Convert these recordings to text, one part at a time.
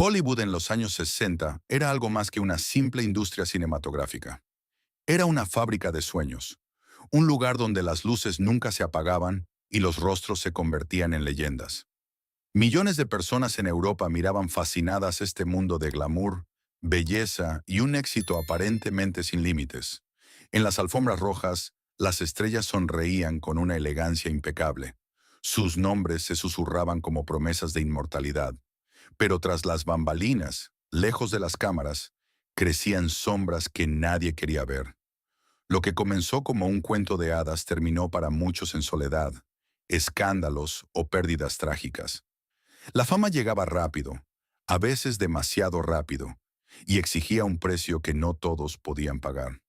Hollywood en los años 60 era algo más que una simple industria cinematográfica. Era una fábrica de sueños, un lugar donde las luces nunca se apagaban y los rostros se convertían en leyendas. Millones de personas en Europa miraban fascinadas este mundo de glamour, belleza y un éxito aparentemente sin límites. En las alfombras rojas, las estrellas sonreían con una elegancia impecable. Sus nombres se susurraban como promesas de inmortalidad. Pero tras las bambalinas, lejos de las cámaras, crecían sombras que nadie quería ver. Lo que comenzó como un cuento de hadas terminó para muchos en soledad, escándalos o pérdidas trágicas. La fama llegaba rápido, a veces demasiado rápido, y exigía un precio que no todos podían pagar.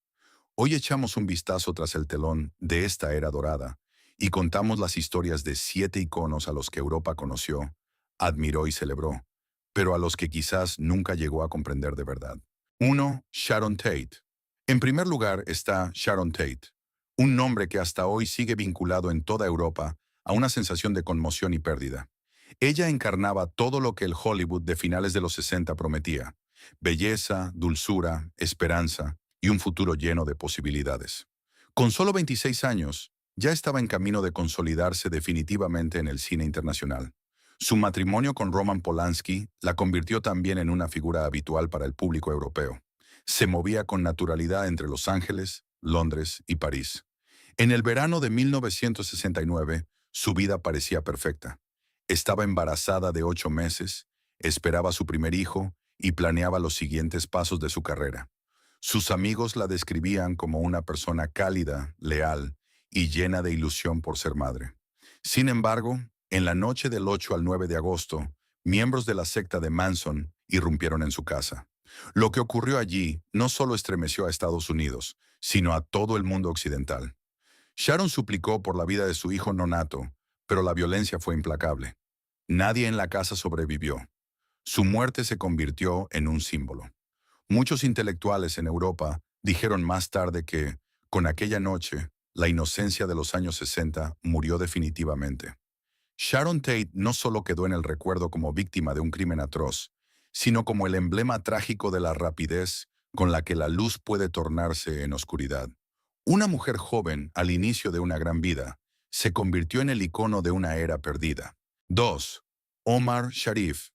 Hoy echamos un vistazo tras el telón de esta era dorada y contamos las historias de 7 iconos a los que Europa conoció, admiró y celebró, pero a los que quizás nunca llegó a comprender de verdad. 1. Sharon Tate. En primer lugar está Sharon Tate, un nombre que hasta hoy sigue vinculado en toda Europa a una sensación de conmoción y pérdida. Ella encarnaba todo lo que el Hollywood de finales de los 60 prometía: belleza, dulzura, esperanza y un futuro lleno de posibilidades. Con solo 26 años, ya estaba en camino de consolidarse definitivamente en el cine internacional. Su matrimonio con Roman Polanski la convirtió también en una figura habitual para el público europeo. Se movía con naturalidad entre Los Ángeles, Londres y París. En el verano de 1969, su vida parecía perfecta. Estaba embarazada de 8 meses, esperaba su primer hijo y planeaba los siguientes pasos de su carrera. Sus amigos la describían como una persona cálida, leal y llena de ilusión por ser madre. Sin embargo, en la noche del 8 al 9 de agosto, miembros de la secta de Manson irrumpieron en su casa. Lo que ocurrió allí no solo estremeció a Estados Unidos, sino a todo el mundo occidental. Sharon suplicó por la vida de su hijo nonato, pero la violencia fue implacable. Nadie en la casa sobrevivió. Su muerte se convirtió en un símbolo. Muchos intelectuales en Europa dijeron más tarde que, con aquella noche, la inocencia de los años 60 murió definitivamente. Sharon Tate no solo quedó en el recuerdo como víctima de un crimen atroz, sino como el emblema trágico de la rapidez con la que la luz puede tornarse en oscuridad. Una mujer joven al inicio de una gran vida se convirtió en el icono de una era perdida. 2. Omar Sharif.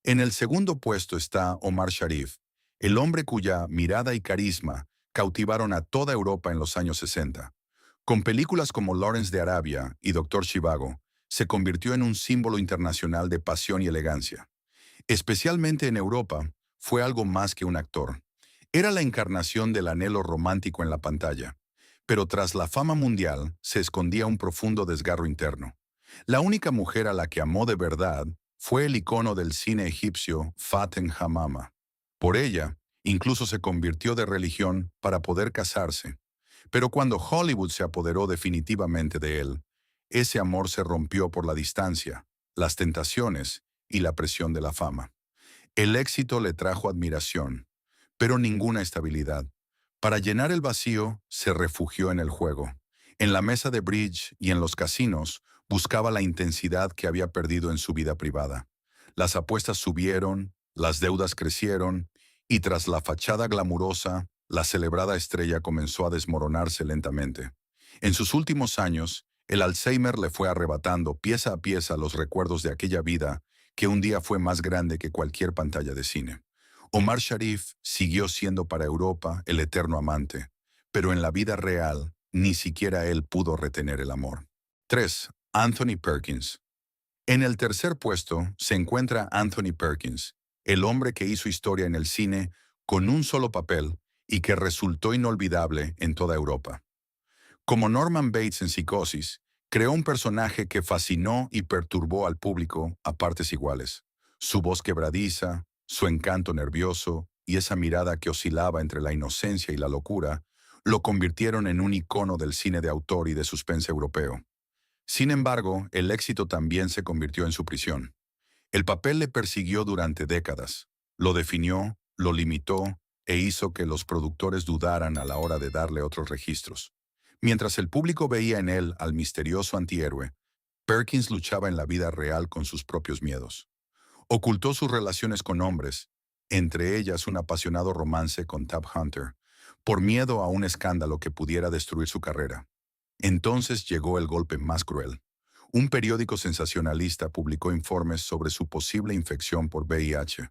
En el segundo puesto está Omar Sharif, el hombre cuya mirada y carisma cautivaron a toda Europa en los años 60. Con películas como Lawrence de Arabia y Doctor Zhivago, se convirtió en un símbolo internacional de pasión y elegancia. Especialmente en Europa, fue algo más que un actor. Era la encarnación del anhelo romántico en la pantalla. Pero tras la fama mundial se escondía un profundo desgarro interno. La única mujer a la que amó de verdad fue el icono del cine egipcio Faten Hamama. Por ella, incluso se convirtió de religión para poder casarse. Pero cuando Hollywood se apoderó definitivamente de él, ese amor se rompió por la distancia, las tentaciones y la presión de la fama. El éxito le trajo admiración, pero ninguna estabilidad. Para llenar el vacío, se refugió en el juego. En la mesa de bridge y en los casinos, buscaba la intensidad que había perdido en su vida privada. Las apuestas subieron, las deudas crecieron, y tras la fachada glamurosa, la celebrada estrella comenzó a desmoronarse lentamente. En sus últimos años, el Alzheimer le fue arrebatando pieza a pieza los recuerdos de aquella vida que un día fue más grande que cualquier pantalla de cine. Omar Sharif siguió siendo para Europa el eterno amante, pero en la vida real ni siquiera él pudo retener el amor. 3. Anthony Perkins. En el tercer puesto se encuentra Anthony Perkins, el hombre que hizo historia en el cine con un solo papel y que resultó inolvidable en toda Europa. Como Norman Bates en Psicosis, creó un personaje que fascinó y perturbó al público a partes iguales. Su voz quebradiza, su encanto nervioso y esa mirada que oscilaba entre la inocencia y la locura lo convirtieron en un icono del cine de autor y de suspense europeo. Sin embargo, el éxito también se convirtió en su prisión. El papel le persiguió durante décadas, lo definió, lo limitó e hizo que los productores dudaran a la hora de darle otros registros. Mientras el público veía en él al misterioso antihéroe, Perkins luchaba en la vida real con sus propios miedos. Ocultó sus relaciones con hombres, entre ellas un apasionado romance con Tab Hunter, por miedo a un escándalo que pudiera destruir su carrera. Entonces llegó el golpe más cruel. Un periódico sensacionalista publicó informes sobre su posible infección por VIH,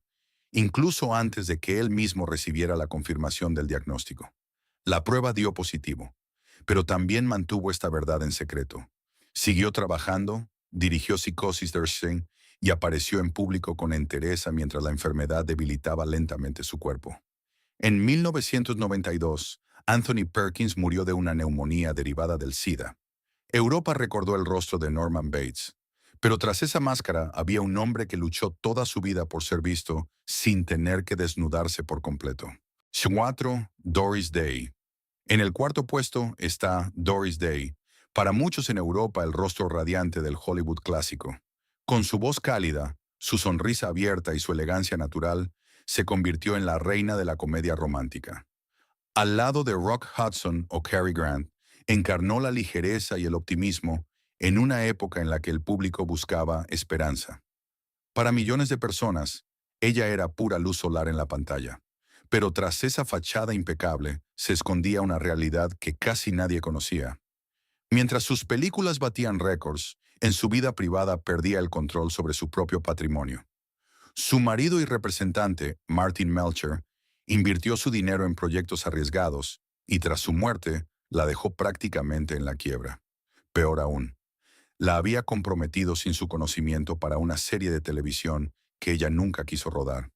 incluso antes de que él mismo recibiera la confirmación del diagnóstico. La prueba dio positivo, pero también mantuvo esta verdad en secreto. Siguió trabajando, dirigió Psicosis Nursing y apareció en público con entereza mientras la enfermedad debilitaba lentamente su cuerpo. En 1992, Anthony Perkins murió de una neumonía derivada del SIDA. Europa recordó el rostro de Norman Bates, pero tras esa máscara había un hombre que luchó toda su vida por ser visto sin tener que desnudarse por completo. 4. Doris Day. En el cuarto puesto está Doris Day, para muchos en Europa el rostro radiante del Hollywood clásico. Con su voz cálida, su sonrisa abierta y su elegancia natural, se convirtió en la reina de la comedia romántica. Al lado de Rock Hudson o Cary Grant, encarnó la ligereza y el optimismo en una época en la que el público buscaba esperanza. Para millones de personas, ella era pura luz solar en la pantalla. Pero tras esa fachada impecable, se escondía una realidad que casi nadie conocía. Mientras sus películas batían récords, en su vida privada perdía el control sobre su propio patrimonio. Su marido y representante, Martin Melcher, invirtió su dinero en proyectos arriesgados y tras su muerte la dejó prácticamente en la quiebra. Peor aún, la había comprometido sin su conocimiento para una serie de televisión que ella nunca quiso rodar.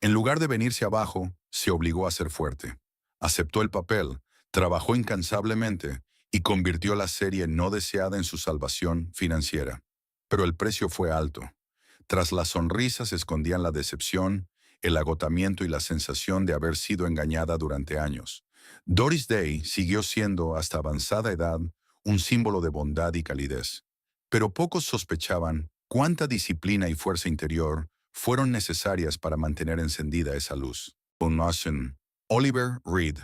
En lugar de venirse abajo, se obligó a ser fuerte. Aceptó el papel, trabajó incansablemente y convirtió la serie no deseada en su salvación financiera. Pero el precio fue alto. Tras las sonrisas se escondían la decepción, el agotamiento y la sensación de haber sido engañada durante años. Doris Day siguió siendo, hasta avanzada edad, un símbolo de bondad y calidez. Pero pocos sospechaban cuánta disciplina y fuerza interior fueron necesarias para mantener encendida esa luz. Oliver Reed.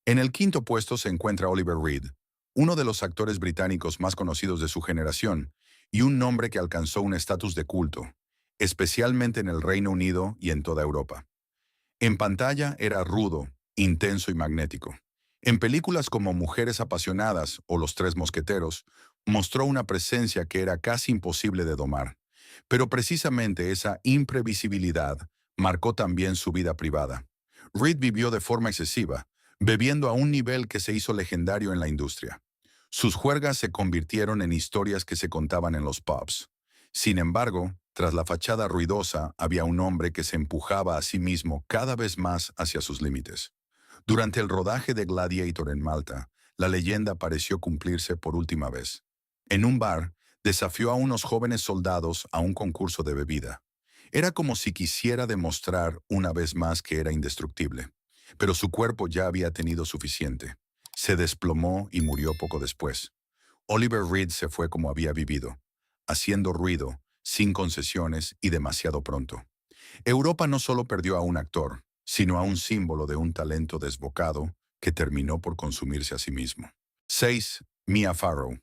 En el quinto puesto se encuentra Oliver Reed, uno de los actores británicos más conocidos de su generación y un nombre que alcanzó un estatus de culto, especialmente en el Reino Unido y en toda Europa. En pantalla era rudo, intenso y magnético. En películas como Mujeres apasionadas o Los Tres Mosqueteros, mostró una presencia que era casi imposible de domar. Pero precisamente esa imprevisibilidad marcó también su vida privada. Reed vivió de forma excesiva, bebiendo a un nivel que se hizo legendario en la industria. Sus juergas se convirtieron en historias que se contaban en los pubs. Sin embargo, tras la fachada ruidosa había un hombre que se empujaba a sí mismo cada vez más hacia sus límites. Durante el rodaje de Gladiator en Malta, la leyenda pareció cumplirse por última vez. En un bar, desafió a unos jóvenes soldados a un concurso de bebida. Era como si quisiera demostrar una vez más que era indestructible. Pero su cuerpo ya había tenido suficiente. Se desplomó y murió poco después. Oliver Reed se fue como había vivido, haciendo ruido, sin concesiones y demasiado pronto. Europa no solo perdió a un actor, sino a un símbolo de un talento desbocado que terminó por consumirse a sí mismo. 6. Mia Farrow.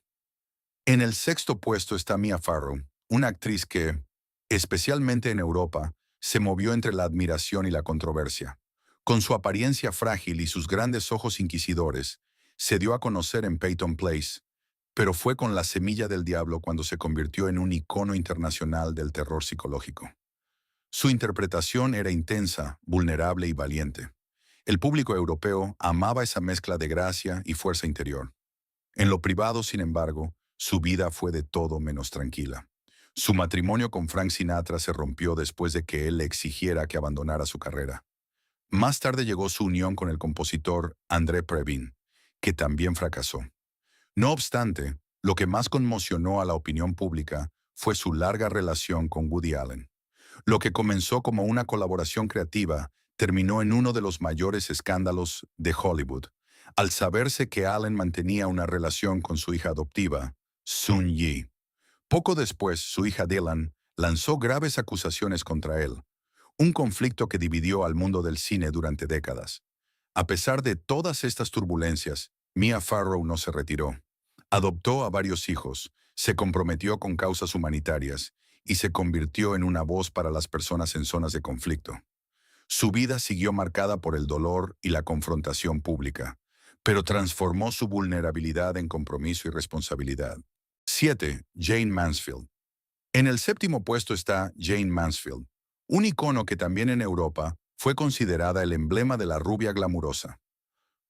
En el sexto puesto está Mia Farrow, una actriz que, especialmente en Europa, se movió entre la admiración y la controversia. Con su apariencia frágil y sus grandes ojos inquisidores, se dio a conocer en Peyton Place, pero fue con La Semilla del Diablo cuando se convirtió en un icono internacional del terror psicológico. Su interpretación era intensa, vulnerable y valiente. El público europeo amaba esa mezcla de gracia y fuerza interior. En lo privado, sin embargo, su vida fue de todo menos tranquila. Su matrimonio con Frank Sinatra se rompió después de que él le exigiera que abandonara su carrera. Más tarde llegó su unión con el compositor André Previn, que también fracasó. No obstante, lo que más conmocionó a la opinión pública fue su larga relación con Woody Allen. Lo que comenzó como una colaboración creativa terminó en uno de los mayores escándalos de Hollywood, al saberse que Allen mantenía una relación con su hija adoptiva, Sun Yi. Poco después, su hija Dylan lanzó graves acusaciones contra él, un conflicto que dividió al mundo del cine durante décadas. A pesar de todas estas turbulencias, Mia Farrow no se retiró. Adoptó a varios hijos, se comprometió con causas humanitarias y se convirtió en una voz para las personas en zonas de conflicto. Su vida siguió marcada por el dolor y la confrontación pública, pero transformó su vulnerabilidad en compromiso y responsabilidad. 7. Jane Mansfield. En el séptimo puesto está Jane Mansfield, un icono que también en Europa fue considerada el emblema de la rubia glamurosa.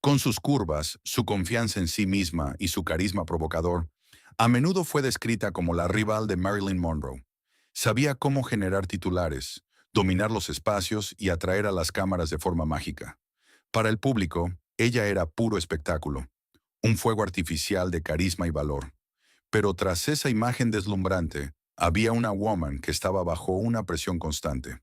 Con sus curvas, su confianza en sí misma y su carisma provocador, a menudo fue descrita como la rival de Marilyn Monroe. Sabía cómo generar titulares, dominar los espacios y atraer a las cámaras de forma mágica. Para el público, ella era puro espectáculo, un fuego artificial de carisma y valor. Pero tras esa imagen deslumbrante, había una woman que estaba bajo una presión constante.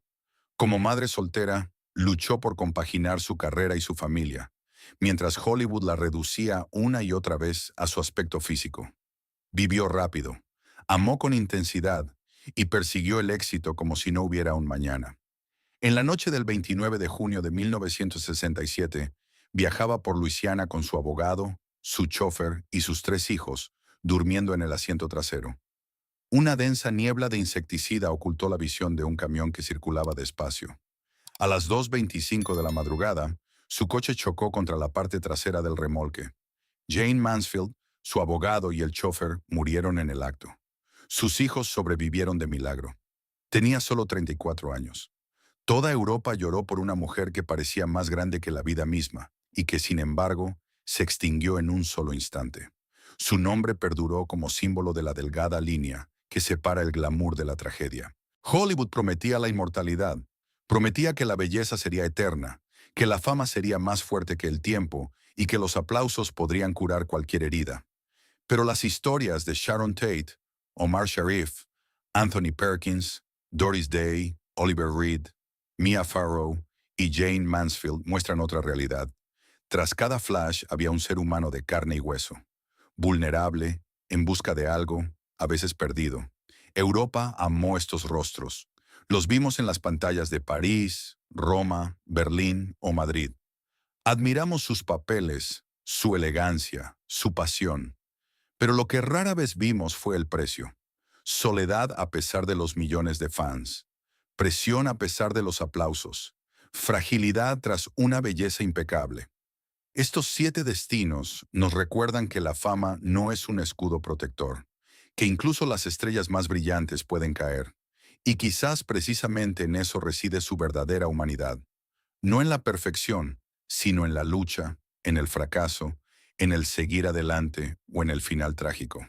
Como madre soltera, luchó por compaginar su carrera y su familia, mientras Hollywood la reducía una y otra vez a su aspecto físico. Vivió rápido, amó con intensidad y persiguió el éxito como si no hubiera un mañana. En la noche del 29 de junio de 1967, viajaba por Luisiana con su abogado, su chofer y sus 3 hijos, durmiendo en el asiento trasero. Una densa niebla de insecticida ocultó la visión de un camión que circulaba despacio. A las 2:25 de la madrugada, su coche chocó contra la parte trasera del remolque. Jane Mansfield, su abogado y el chofer murieron en el acto. Sus hijos sobrevivieron de milagro. Tenía solo 34 años. Toda Europa lloró por una mujer que parecía más grande que la vida misma y que, sin embargo, se extinguió en un solo instante. Su nombre perduró como símbolo de la delgada línea que separa el glamour de la tragedia. Hollywood prometía la inmortalidad, prometía que la belleza sería eterna, que la fama sería más fuerte que el tiempo y que los aplausos podrían curar cualquier herida. Pero las historias de Sharon Tate, Omar Sharif, Anthony Perkins, Doris Day, Oliver Reed, Mia Farrow y Jane Mansfield muestran otra realidad. Tras cada flash había un ser humano de carne y hueso, vulnerable, en busca de algo, a veces perdido. Europa amó estos rostros. Los vimos en las pantallas de París, Roma, Berlín o Madrid. Admiramos sus papeles, su elegancia, su pasión. Pero lo que rara vez vimos fue el precio. Soledad a pesar de los millones de fans. Presión a pesar de los aplausos. Fragilidad tras una belleza impecable. Estos 7 destinos nos recuerdan que la fama no es un escudo protector, que incluso las estrellas más brillantes pueden caer. Y quizás precisamente en eso reside su verdadera humanidad. No en la perfección, sino en la lucha, en el fracaso, en el seguir adelante o en el final trágico.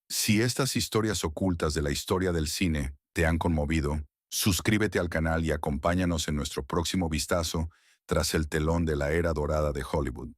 Si estas historias ocultas de la historia del cine te han conmovido, suscríbete al canal y acompáñanos en nuestro próximo vistazo tras el telón de la era dorada de Hollywood.